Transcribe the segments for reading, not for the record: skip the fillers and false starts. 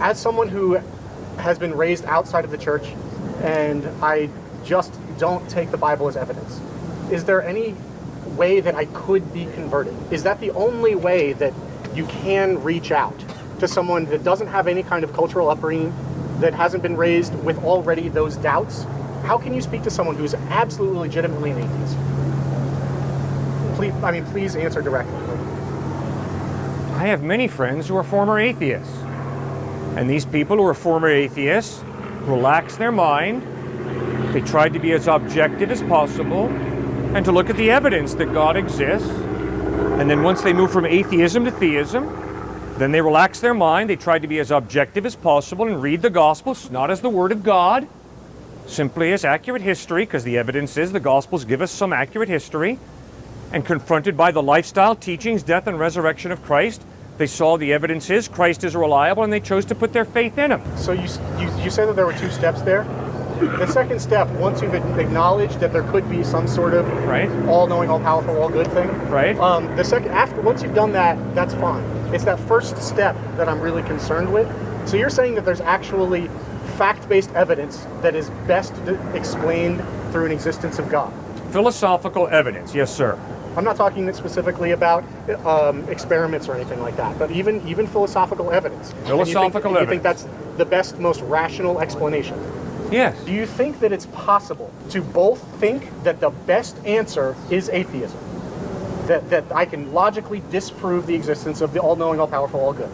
As someone who has been raised outside of the church, and I just don't take the Bible as evidence, is there any way that I could be converted? Is that the only way that you can reach out to someone that doesn't have any kind of cultural upbringing, that hasn't been raised with already those doubts? How can you speak to someone who's absolutely legitimately an atheist? Please answer directly. I have many friends who are former atheists. And these people who are former atheists relax their mind. They tried to be as objective as possible and to look at the evidence that God exists. And then once they move from atheism to theism, then they relax their mind. They tried to be as objective as possible and read the Gospels, not as the Word of God, simply as accurate history, because the evidence is the Gospels give us some accurate history. And confronted by the lifestyle, teachings, death, and resurrection of Christ, they saw the evidence is Christ is reliable, and they chose to put their faith in Him. So you said that there were two steps there. The second step, once you've acknowledged that there could be some sort of all-knowing, all-powerful, all-good thing, once you've done that, that's fine. It's that first step that I'm really concerned with. So you're saying that there's actually fact-based evidence that is best explained through an existence of God. Philosophical evidence, yes, sir. I'm not talking specifically about experiments or anything like that, but even philosophical evidence. Philosophical evidence. You think that's the best, most rational explanation? Yes. Do you think that it's possible to both think that the best answer is atheism? That I can logically disprove the existence of the all-knowing, all-powerful, all-good.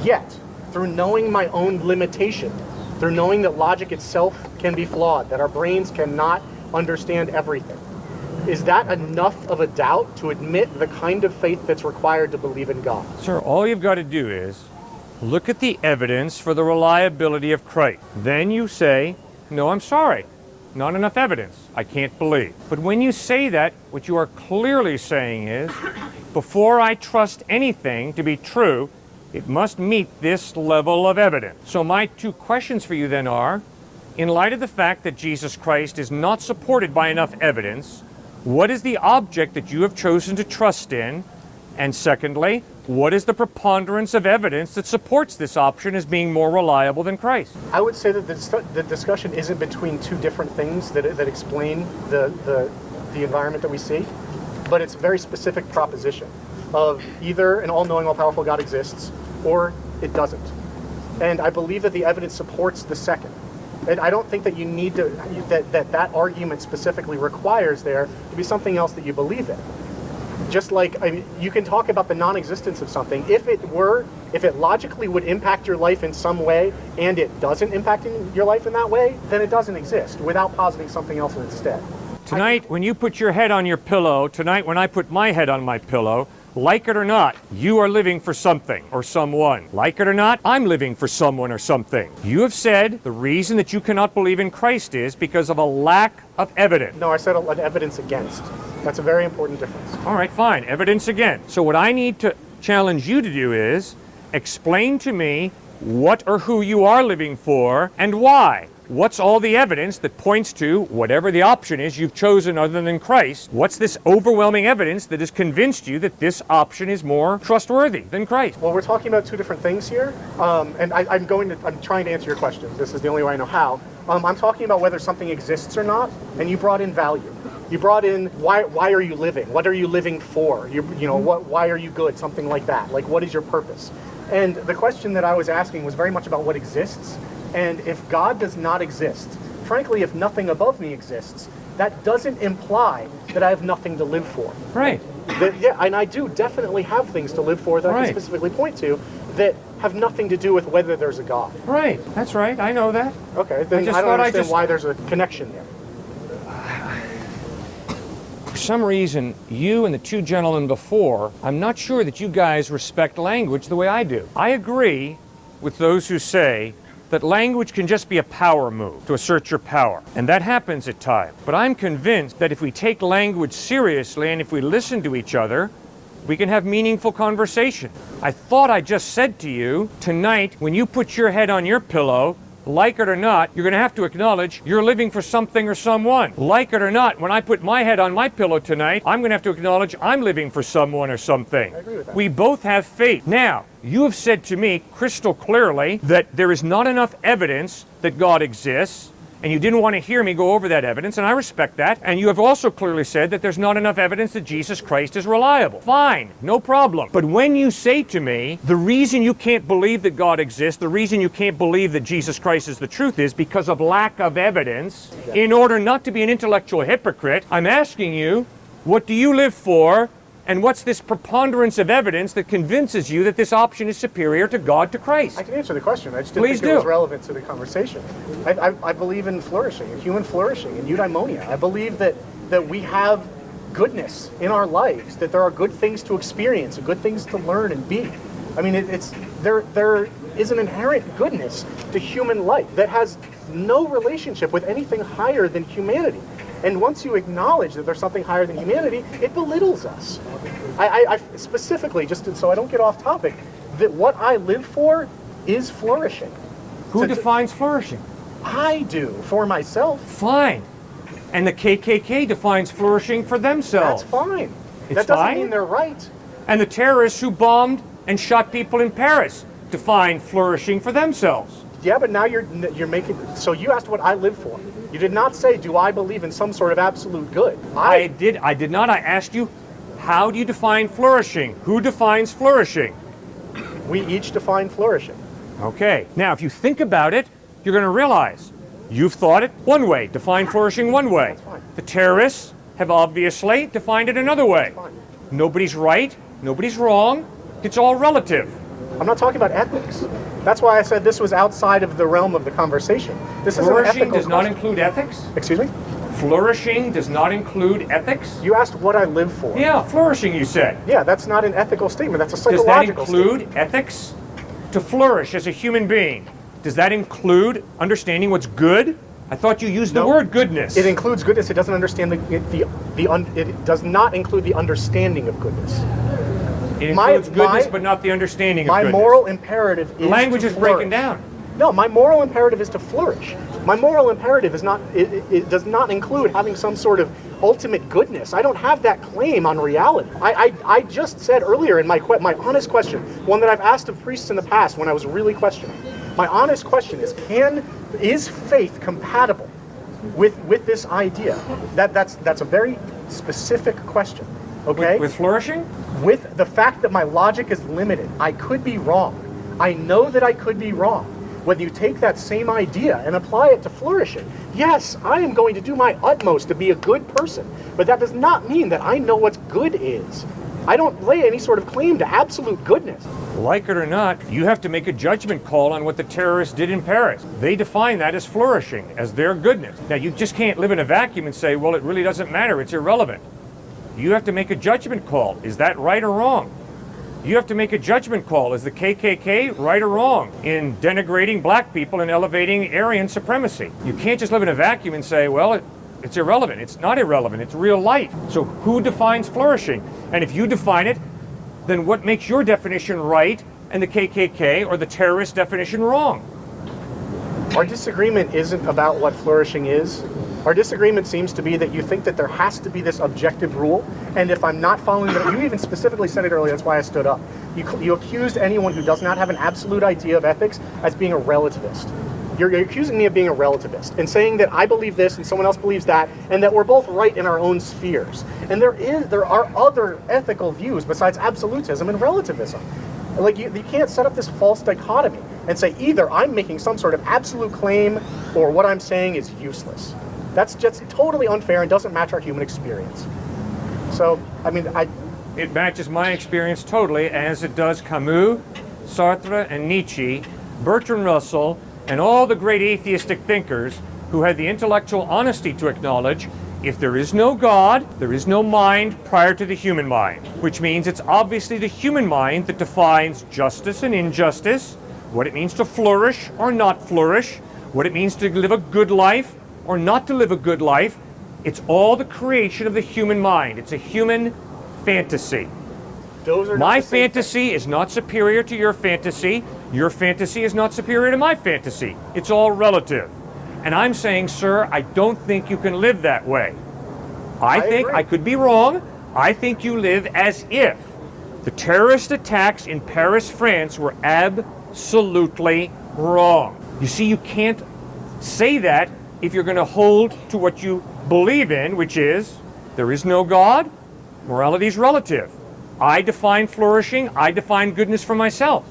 Yet, through knowing my own limitation, through knowing that logic itself can be flawed, that our brains cannot understand everything, is that enough of a doubt to admit the kind of faith that's required to believe in God? Sir, all you've got to do is look at the evidence for the reliability of Christ. Then you say, no, I'm sorry, not enough evidence, I can't believe. But when you say that, what you are clearly saying is, before I trust anything to be true, it must meet this level of evidence. So my two questions for you then are, in light of the fact that Jesus Christ is not supported by enough evidence, what is the object that you have chosen to trust in? And secondly, what is the preponderance of evidence that supports this option as being more reliable than Christ? I would say that the discussion isn't between two different things that explain the environment that we see, but it's a very specific proposition of either an all-knowing, all-powerful God exists, or it doesn't. And I believe that the evidence supports the second. And I don't think that you need to, that argument specifically requires there to be something else that you believe in. Just like, you can talk about the non-existence of something. If it logically would impact your life in some way, and it doesn't impact your life in that way, then it doesn't exist, without positing something else instead. Tonight, when you put your head on your pillow, tonight when I put my head on my pillow, like it or not, you are living for something or someone. Like it or not, I'm living for someone or something. You have said the reason that you cannot believe in Christ is because of a lack of evidence. No, I said an evidence against. That's a very important difference. All right, fine. Evidence against. So what I need to challenge you to do is explain to me what or who you are living for and why. What's all the evidence that points to whatever the option is you've chosen other than Christ? What's this overwhelming evidence that has convinced you that this option is more trustworthy than Christ? Well, we're talking about two different things here, and I'm trying to answer your question. This is the only way I know how. I'm talking about whether something exists or not, and you brought in value. You brought in why are you living? What are you living for? Why are you good? Something like that. Like, what is your purpose? And the question that I was asking was very much about what exists. And if God does not exist, frankly, if nothing above me exists, that doesn't imply that I have nothing to live for. Right. And I do definitely have things to live for that I can specifically point to that have nothing to do with whether there's a God. Right. That's right. I know that. Okay. Then I don't understand why there's a connection there. For some reason, you and the two gentlemen before, I'm not sure that you guys respect language the way I do. I agree with those who say that language can just be a power move to assert your power. And that happens at times. But I'm convinced that if we take language seriously and if we listen to each other, we can have meaningful conversation. I thought I just said to you, tonight, when you put your head on your pillow, like it or not, you're going to have to acknowledge you're living for something or someone. Like it or not, when I put my head on my pillow tonight, I'm going to have to acknowledge I'm living for someone or something. I agree with that. We both have faith. Now, you have said to me crystal clearly that there is not enough evidence that God exists, and you didn't want to hear me go over that evidence, and I respect that. And you have also clearly said that there's not enough evidence that Jesus Christ is reliable. Fine, no problem. But when you say to me, the reason you can't believe that God exists, the reason you can't believe that Jesus Christ is the truth is because of lack of evidence, in order not to be an intellectual hypocrite, I'm asking you, what do you live for? And what's this preponderance of evidence that convinces you that this option is superior to God, to Christ? I can answer the question. I just didn't think it was relevant to the conversation. I believe in flourishing, in human flourishing, in eudaimonia. I believe that we have goodness in our lives, that there are good things to experience and good things to learn and be. I mean, there is an inherent goodness to human life that has no relationship with anything higher than humanity. And once you acknowledge that there's something higher than humanity, it belittles us. I specifically, just so I don't get off topic, that what I live for is flourishing. Who defines flourishing? I do, for myself. Fine. And the KKK defines flourishing for themselves. That's fine. It's that doesn't fine? mean they're right. And the terrorists who bombed and shot people in Paris define flourishing for themselves. Yeah, but now you're making, so you asked what I live for. You did not say, do I believe in some sort of absolute good? I did not. I asked you, how do you define flourishing? Who defines flourishing? We each define flourishing. Okay. Now, if you think about it, you're going to realize you've thought it one way, defined flourishing one way. That's fine. The terrorists have obviously defined it another way. That's fine. Nobody's right, nobody's wrong. It's all relative. I'm not talking about ethics. That's why I said this was outside of the realm of the conversation. This is an ethical Flourishing does not question. include ethics? Excuse me? Flourishing does not include ethics? You asked what I live for. Yeah, flourishing, you said. Yeah, that's not an ethical statement. That's a Does that psychological include statement. ethics? To flourish as a human being, does that include understanding what's good? I thought you used the No. word goodness. It includes goodness. It doesn't understand it does not include the understanding of goodness. It includes goodness, but not the understanding of goodness. My moral imperative is Language to is breaking flourish. down. No, my moral imperative is to flourish. My moral imperative is not. It does not include having some sort of ultimate goodness. I don't have that claim on reality. I just said earlier in my honest question, one that I've asked of priests in the past when I was really questioning. My honest question is faith compatible with this idea? That's a very specific question. Okay. With flourishing? With the fact that my logic is limited, I could be wrong. I know that I could be wrong. When you take that same idea and apply it to flourishing, yes, I am going to do my utmost to be a good person, but that does not mean that I know what good is. I don't lay any sort of claim to absolute goodness. Like it or not, you have to make a judgment call on what the terrorists did in Paris. They define that as flourishing, as their goodness. Now, you just can't live in a vacuum and say, well, it really doesn't matter, it's irrelevant. You have to make a judgment call. Is that right or wrong? You have to make a judgment call. Is the KKK right or wrong in denigrating black people and elevating Aryan supremacy? You can't just live in a vacuum and say, well, it's irrelevant. It's not irrelevant. It's real life. So who defines flourishing? And if you define it, then what makes your definition right and the KKK or the terrorist definition wrong? Our disagreement isn't about what flourishing is. Our disagreement seems to be that you think that there has to be this objective rule, and if I'm not following that, you even specifically said it earlier, that's why I stood up. You accused anyone who does not have an absolute idea of ethics as being a relativist. You're accusing me of being a relativist and saying that I believe this and someone else believes that, and that we're both right in our own spheres. And there are other ethical views besides absolutism and relativism. Like you can't set up this false dichotomy and say either I'm making some sort of absolute claim or what I'm saying is useless. That's just totally unfair and doesn't match our human experience. So, I mean, It matches my experience totally, as it does Camus, Sartre, and Nietzsche, Bertrand Russell, and all the great atheistic thinkers who had the intellectual honesty to acknowledge if there is no God, there is no mind prior to the human mind, which means it's obviously the human mind that defines justice and injustice, what it means to flourish or not flourish, what it means to live a good life or not to live a good life. It's all the creation of the human mind. It's a human fantasy. those are My fantasy is not superior to your fantasy. Your fantasy is not superior to my fantasy. It's all relative. And I'm saying, sir, I don't think you can live that way. I think, agree. I could be wrong, I think you live as if the terrorist attacks in Paris, France were absolutely wrong. You see, you can't say that if you're going to hold to what you believe in, which is there is no God, morality is relative. I define flourishing, I define goodness for myself.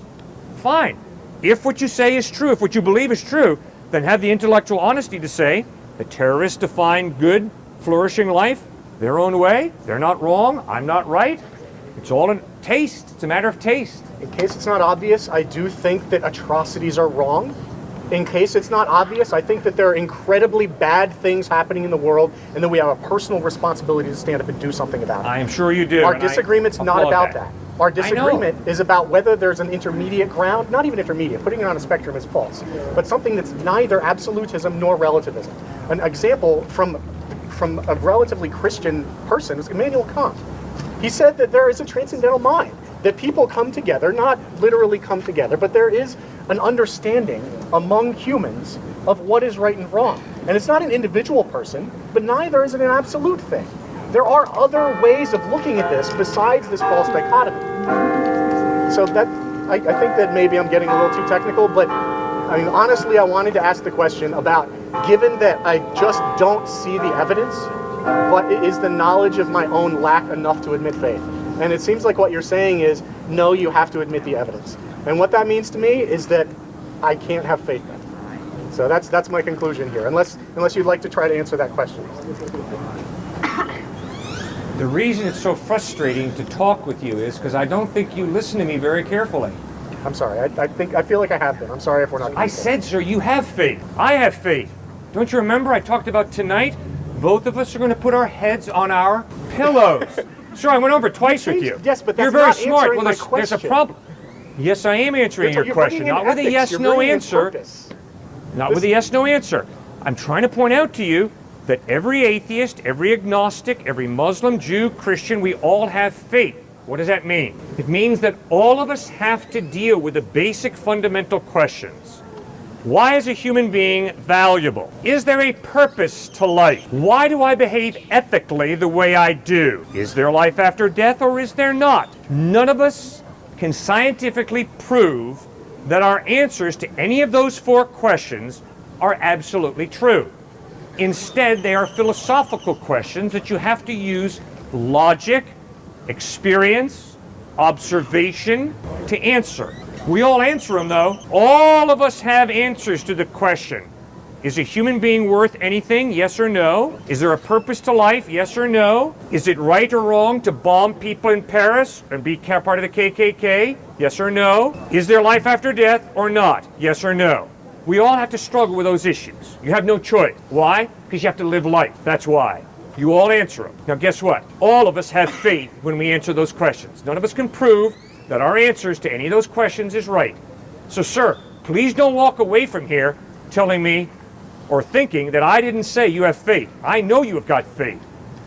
Fine. If what you say is true, if what you believe is true, then have the intellectual honesty to say the terrorists define good, flourishing life their own way. They're not wrong, I'm not right. It's all in taste. It's a matter of taste. In case it's not obvious, I do think that atrocities are wrong. In case it's not obvious, I think that there are incredibly bad things happening in the world and that we have a personal responsibility to stand up and do something about it. I am sure you do. Our disagreement's not about that. Our disagreement is about whether there's an intermediate ground, not even intermediate, putting it on a spectrum is false, but something that's neither absolutism nor relativism. An example from a relatively Christian person is Immanuel Kant. He said that there is a transcendental mind, that people come together, not literally come together, but there is an understanding among humans of what is right and wrong. And it's not an individual person, but neither is it an absolute thing. There are other ways of looking at this besides this false dichotomy. So that I think that maybe I'm getting a little too technical, but I mean, honestly, I wanted to ask the question about, given that I just don't see the evidence, but is the knowledge of my own lack enough to admit faith? And it seems like what you're saying is, no, you have to admit the evidence. And what that means to me is that I can't have faith then. So that's my conclusion here, unless you'd like to try to answer that question. The reason it's so frustrating to talk with you is because I don't think you listen to me very carefully. I'm sorry, I feel like I have been. I'm sorry if we're not. I said, sir, you have faith. I have faith. Don't you remember I talked about tonight? Both of us are going to put our heads on our pillows. Sure, I went over twice with you. Yes, but that's you're very not smart. answering Well, my there's a question. problem. Yes, I am answering your question. Not with a yes/no answer. Not with a yes/no answer. I'm trying to point out to you that every atheist, every agnostic, every Muslim, Jew, Christian, we all have faith. What does that mean? It means that all of us have to deal with the basic fundamental questions. Why is a human being valuable? Is there a purpose to life? Why do I behave ethically the way I do? Is there life after death or is there not? None of us can scientifically prove that our answers to any of those four questions are absolutely true. Instead, they are philosophical questions that you have to use logic, experience, observation to answer. We all answer them, though. All of us have answers to the question, is a human being worth anything? Yes or no? Is there a purpose to life? Yes or no? Is it right or wrong to bomb people in Paris and be part of the KKK? Yes or no? Is there life after death or not? Yes or no? We all have to struggle with those issues. You have no choice. Why? Because you have to live life. That's why. You all answer them. Now guess what? All of us have faith when we answer those questions. None of us can prove that our answers to any of those questions is right. So sir, please don't walk away from here telling me or thinking that I didn't say you have faith. I know you have got faith.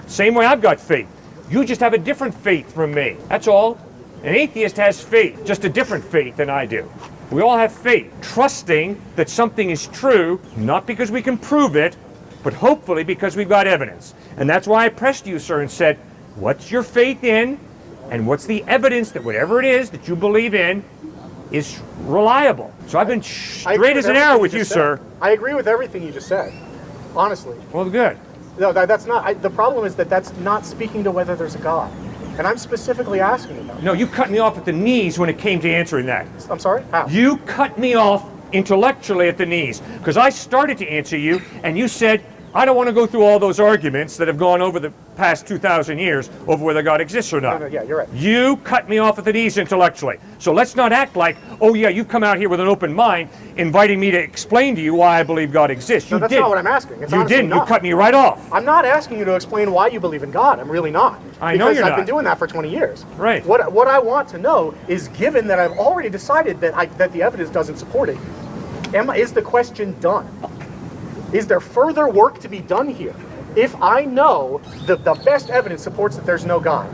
Same way I've got faith. You just have a different faith from me. That's all. An atheist has faith, just a different faith than I do. We all have faith, trusting that something is true, not because we can prove it, but hopefully because we've got evidence. And that's why I pressed you, sir, and said, what's your faith in, and what's the evidence that whatever it is that you believe in is reliable? So I've been straight as an arrow with you, sir. I agree with everything you just said, honestly. Well, good. No, that's not, the problem is that that's not speaking to whether there's a God. And I'm specifically asking about it. No, you cut me off at the knees when it came to answering that. I'm sorry? How? You cut me off intellectually at the knees, because I started to answer you, and you said, I don't want to go through all those arguments that have gone over the past 2,000 years over whether God exists or not. No, yeah, you're right. You cut me off at the knees intellectually. So let's not act like, oh yeah, you've come out here with an open mind, inviting me to explain to you why I believe God exists. No, You that's didn't. not what I'm asking. It's You honestly didn't. not. You cut me right off. I'm not asking you to explain why you believe in God. I'm really not. I know you're Because I've not. been doing that for 20 years. Right. What I want to know is, given that I've already decided that the evidence doesn't support it, is the question done? Is there further work to be done here? If I know the best evidence supports that there's no God,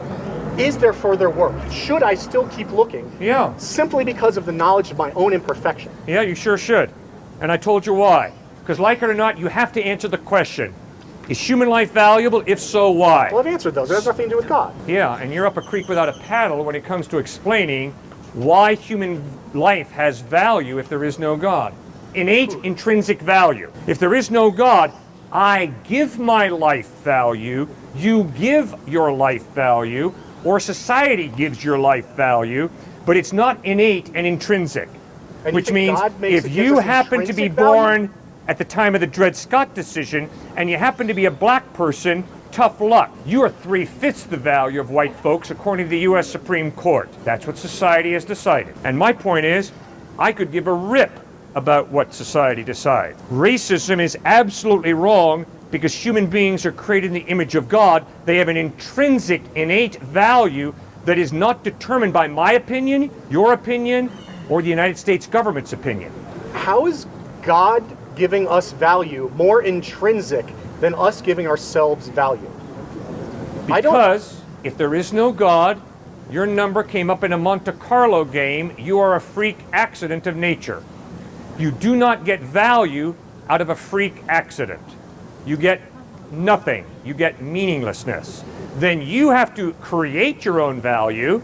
is there further work? Should I still keep looking? Yeah. Simply because of the knowledge of my own imperfection. Yeah, you sure should. And I told you why. Because like it or not, you have to answer the question, is human life valuable? If so, why? Well, I've answered those. It has nothing to do with God. Yeah, and you're up a creek without a paddle when it comes to explaining why human life has value if there is no God. Innate, intrinsic value. If there is no God, I give my life value, you give your life value, or society gives your life value, but it's not innate and intrinsic. And Which means if you happen to be born at the time of the Dred Scott decision and you happen to be a black person, tough luck. You are 3/5 the value of white folks according to the U.S. Supreme Court. That's what society has decided. And my point is, I could give a rip about what society decides. Racism is absolutely wrong because human beings are created in the image of God. They have an intrinsic, innate value that is not determined by my opinion, your opinion, or the United States government's opinion. How is God giving us value more intrinsic than us giving ourselves value? Because if there is no God, your number came up in a Monte Carlo game, you are a freak accident of nature. You do not get value out of a freak accident. You get nothing. You get meaninglessness. Then you have to create your own value,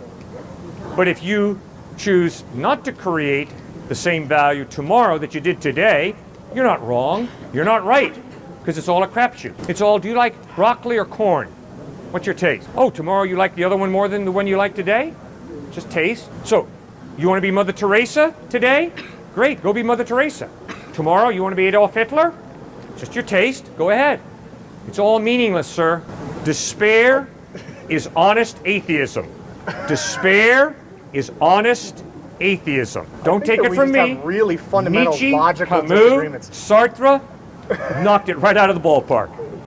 but if you choose not to create the same value tomorrow that you did today, you're not wrong, you're not right, because it's all a crapshoot. It's all, do you like broccoli or corn? What's your taste? Oh, tomorrow you like the other one more than the one you like today? Just taste. So, you want to be Mother Teresa today? Great, go be Mother Teresa. Tomorrow you want to be Adolf Hitler? Just your taste, go ahead. It's all meaningless, sir. Despair is honest atheism. Despair is honest atheism. Don't take it from me. Have really fundamental Nietzsche, logical Camus, disagreements. Sartre knocked it right out of the ballpark.